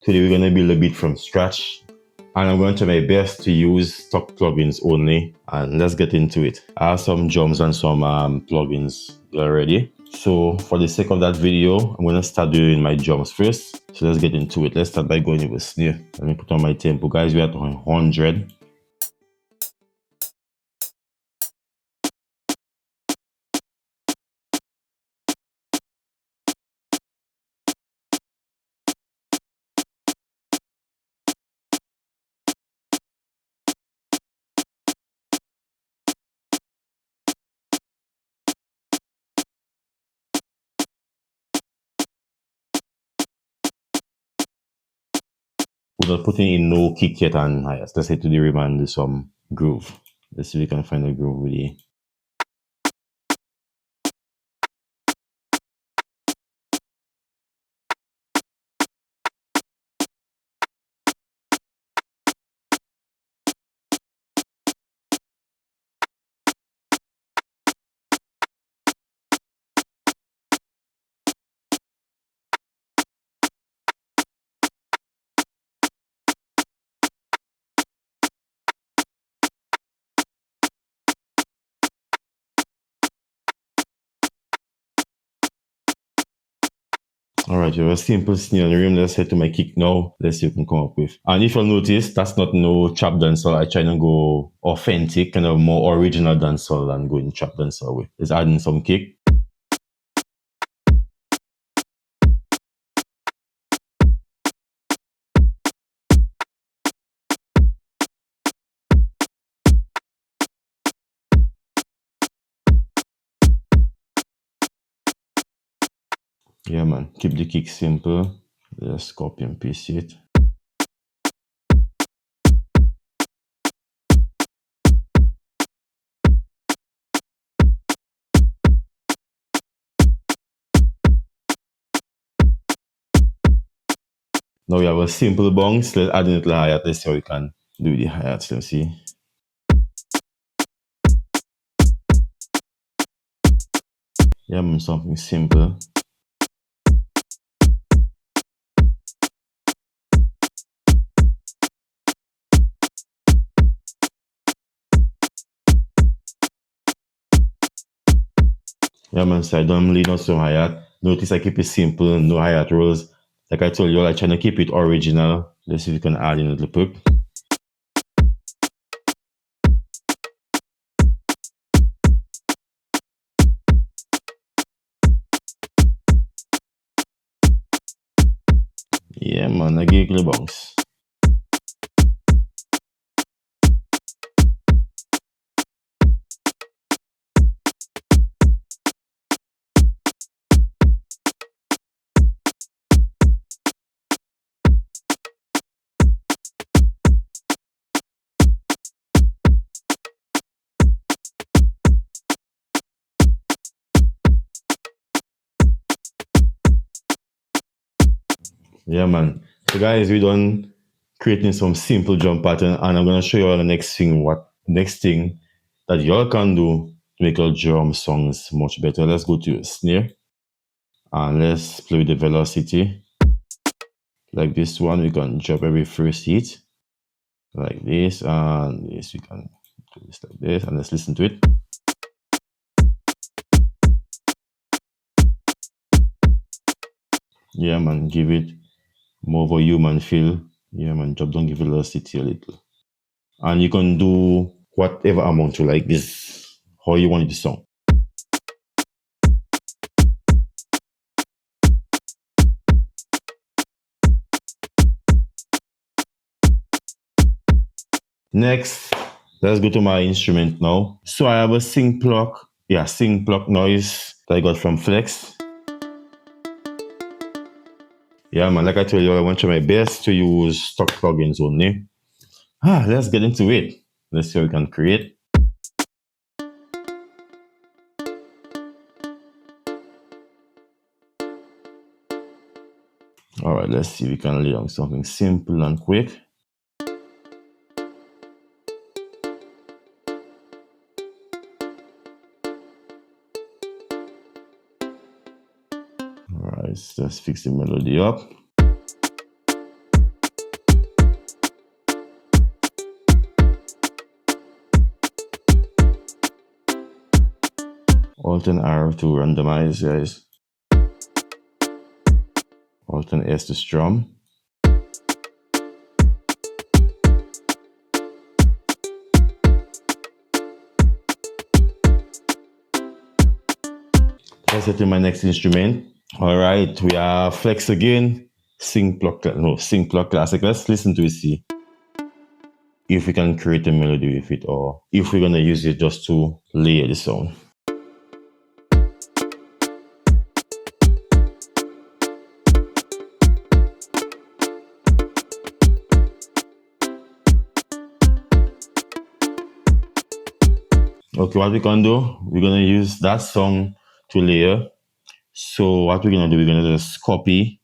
Today we're going to build a beat from scratch, and I'm going to try my best to use stock plugins only. And let's get into it. I have some drums and some plugins already. So for the sake of that video, I'm going to start doing my drums first. So let's get into it. Let's start by going with snare. Let me put on my tempo, guys. We're at 100. Without putting in no kick yet and hi-hats. Let's head to the rim and do some groove. Let's see if we can find a groove with the. Alright, you have a simple snare on the rim. Let's head to my kick now. Let's see what we can come up with. And if you'll notice, that's not no trap dancehall. I try to go authentic, kind of more original dancehall than going trap dancehall way. Let's add in some kick. Yeah, man. Keep the kick simple. Just copy and paste it. Now we have a simple bounce. Let's add in a little hi-hat. Let's see how we can do the hi-hats. Let's see. Yeah, man. Something simple. Yeah, man, so I don't lean out some hi-hat. Notice I keep it simple, no hi-hat rolls. Like I told you, I try to keep it original. Let's see if we can add in a little perk. Yeah, man, I give it a bounce. Yeah, man. So guys, we done creating some simple drum pattern, and I'm gonna show you all the next thing. What next thing that y'all can do to make your drum songs much better. Let's go to snare and let's play with the velocity. Like this one, we can drop every first hit like this, and this we can do this like this, and let's listen to it. Yeah, man, give it more of a human feel. Yeah, man, drop down, give velocity a little. And you can do whatever amount you like this, how you want it to sound. Next, let's go to my instrument now. So I have a sync pluck. Yeah, sync pluck noise that I got from Flex. Yeah, man, like I told you, I want to try my best to use stock plugins only. Let's get into it. Let's see what we can create. All right, let's see if we can lay on something simple and quick. All right, let's fix the melody up. Alt and R to randomize, guys. Alt and S to strum. Let's get to my next instrument. All right, we are flex again. Sing plug classic. Let's listen to it, see if we can create a melody with it, or if we're gonna use it just to layer the sound. Okay, what we can do, we're gonna use that song to layer. So what we're gonna do, we're gonna just copy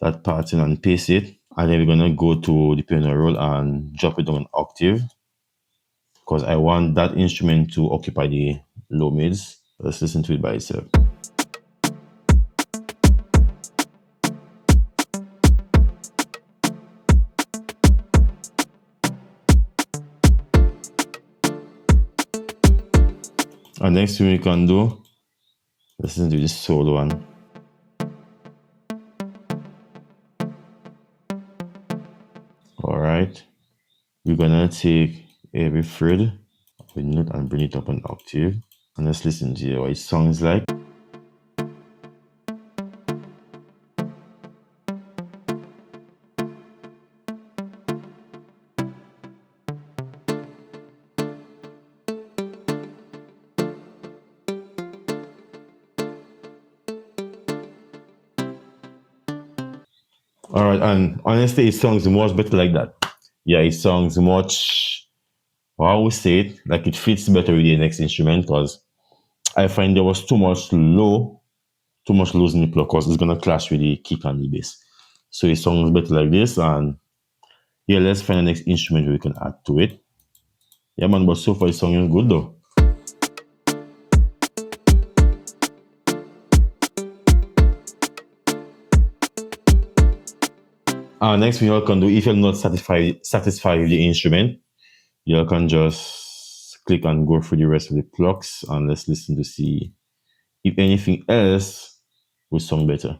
that pattern and paste it, and then we're gonna go to the piano roll and drop it down an octave, because I want that instrument to occupy the low mids. Let's listen to it by itself. And next thing we can do, listen to this solo one. All right, we're gonna take every fret with note and bring it up an octave, and let's listen to what it sounds like. All right, and honestly, it sounds much better like that. Yeah, it sounds much. Well, I would say it like it fits better with the next instrument, because I find there was too much lows in the plug, because it's gonna clash with the kick and the bass. So it sounds better like this, and yeah, let's find the next instrument we can add to it. Yeah, man, but so far it sounds good though. Next thing you can do, if you're not satisfied with the instrument, you can just click and go through the rest of the plugs, and let's listen to see if anything else will sound better.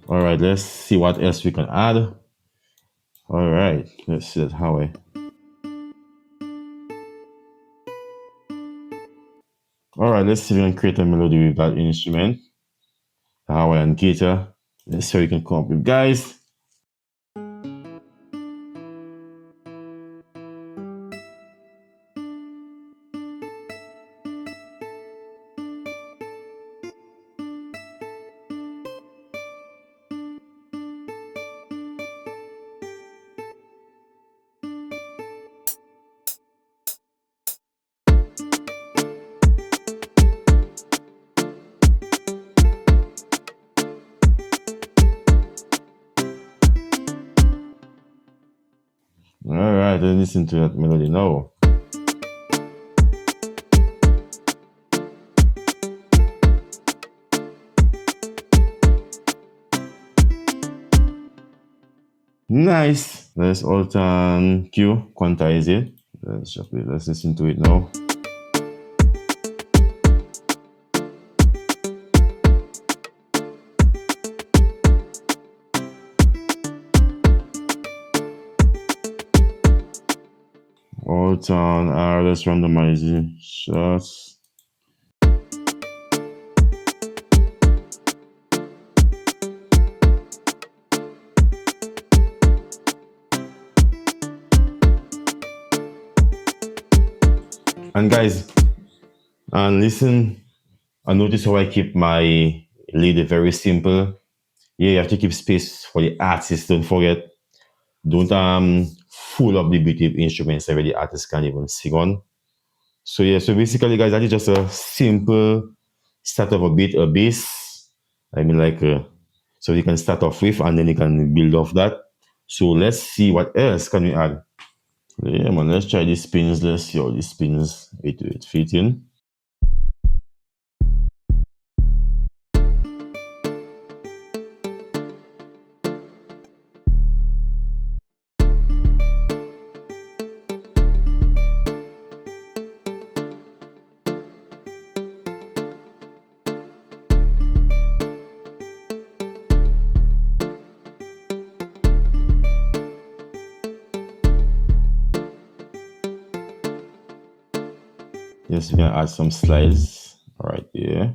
All right, let's see what else we can add. All right, let's see that how I. All right, let's see if we can create a melody with that instrument, the Hawaiian guitar. Let's see what we can come up with, guys. All right, let's listen to that melody now. Nice. Let's alt and Q, quantize it. Let's listen to it now. Alt and R, let's randomize it. Shots. And guys, and listen, and notice how I keep my lead very simple. Yeah, you have to keep space for the artist. Don't forget. Don't full up the beat with instruments that the artist can't even sing on. So yeah, so basically, guys, that is just a start off a bit, a bass. I mean, like, so you can start off with, and then you can build off that. So let's see what else can we add. Yeah, man, let's try these spins. Let's see how these spins it fit in. Yes, we can add some slides right here.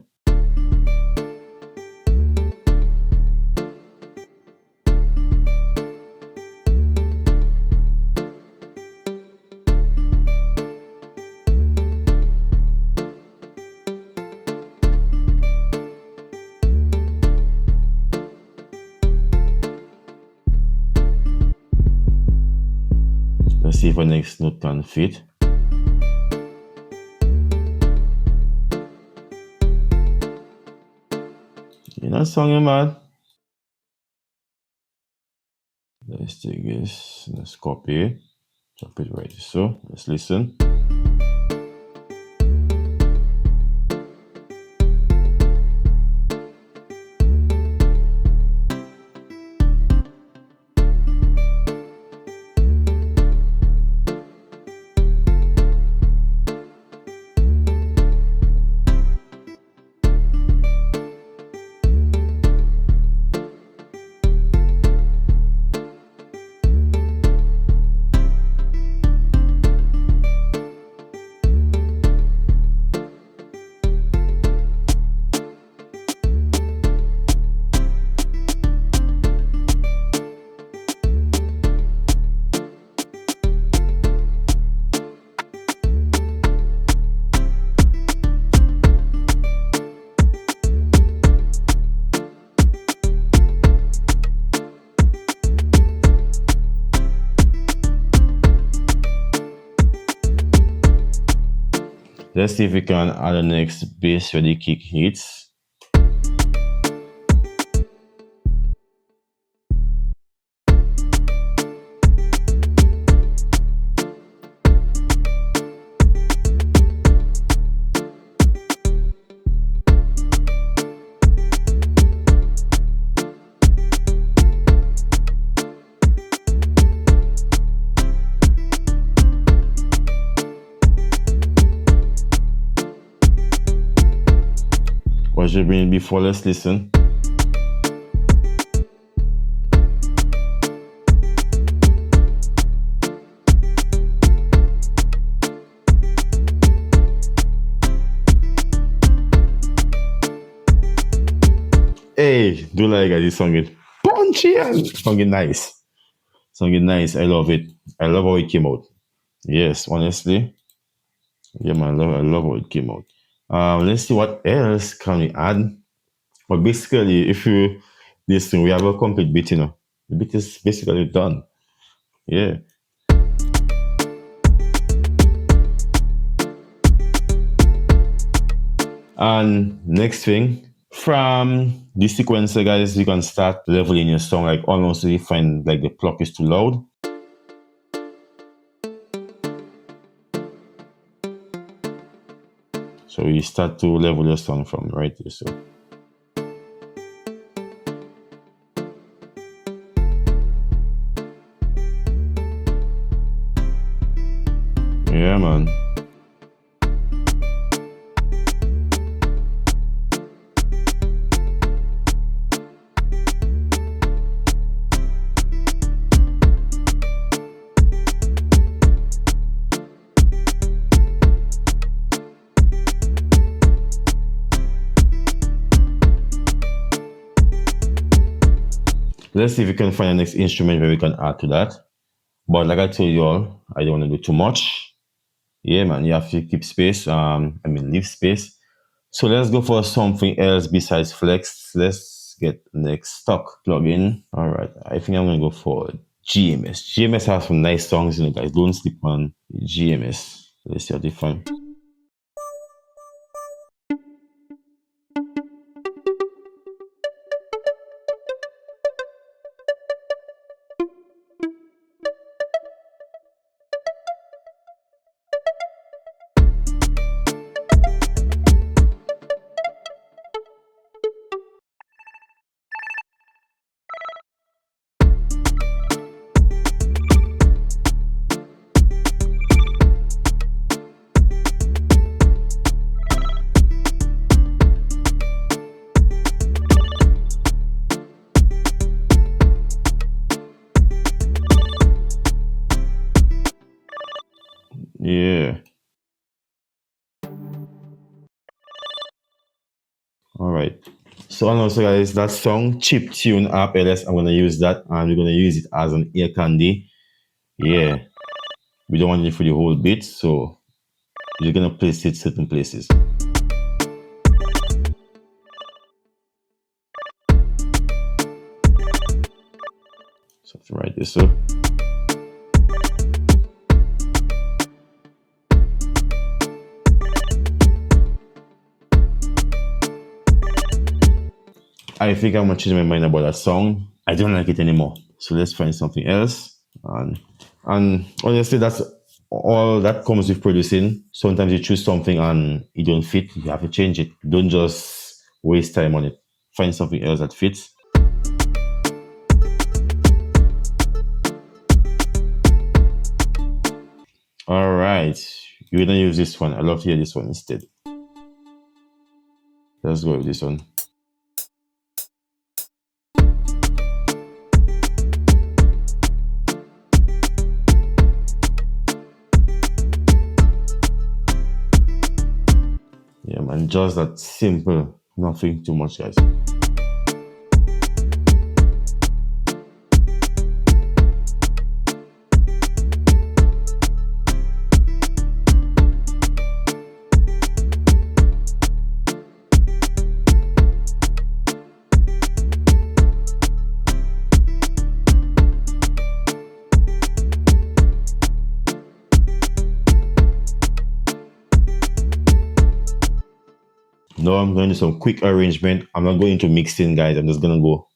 Let's see if our next note can fit. You're not singing, man. Let's take this, let's copy, drop it right. So let's listen. Let's see if we can add the next bass where the kick hits. What should bring before? Let's listen. Hey, do like this song it punchy and song it nice. Song it nice. I love it. I love how it came out. Yes, honestly. Yeah, man, I love how it came out. Let's see what else can we add. But basically, if you listen, we have a complete bit, you know. The bit is basically done. Yeah. And next thing, from this sequencer, guys, you can start leveling your song, like almost if you find like the clock is too loud. So you start to level your song from right here. So yeah, man. Let's see if we can find the next instrument where we can add to that. But like I told you all, I don't want to do too much. Yeah, man, you have to keep space. Leave space. So let's go for something else besides flex. Let's get next stock plugin. All right, I think I'm gonna go for GMS. GMS has some nice songs, you know, guys. Don't sleep on GMS. Let's see how they find. Yeah. All right. So and also guys, that song Chip Tune app LS, I'm gonna use that and we're gonna use it as an ear candy. Yeah. We don't want it for the whole bit, so we're gonna place it certain places. So to write this up. I think I'm gonna change my mind about that song. I don't like it anymore. So let's find something else. And honestly, that's all that comes with producing. Sometimes you choose something and it don't fit. You have to change it. Don't just waste time on it. Find something else that fits. All right. You're gonna use this one. I love to hear this one instead. Let's go with this one. Yeah, man. Just that simple. Nothing too much, guys. Now I'm going to do some quick arrangement. I'm not going to mixing, guys. I'm just gonna go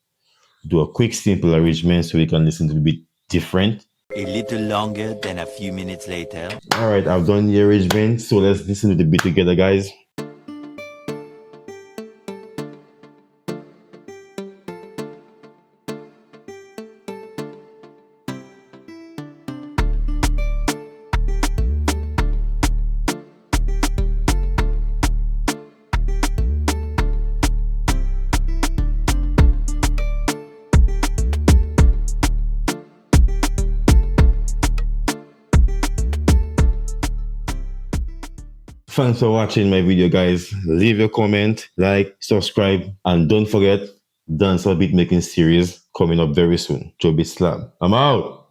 do a quick, simple arrangement so we can listen to a bit different. A little longer than a few minutes later. All right, I've done the arrangement, so let's listen to the beat together, guys. Thanks for watching my video, guys. Leave a comment, like, subscribe, and don't forget, Dancehall beat making series coming up very soon. Joe Beat Slam. I'm out.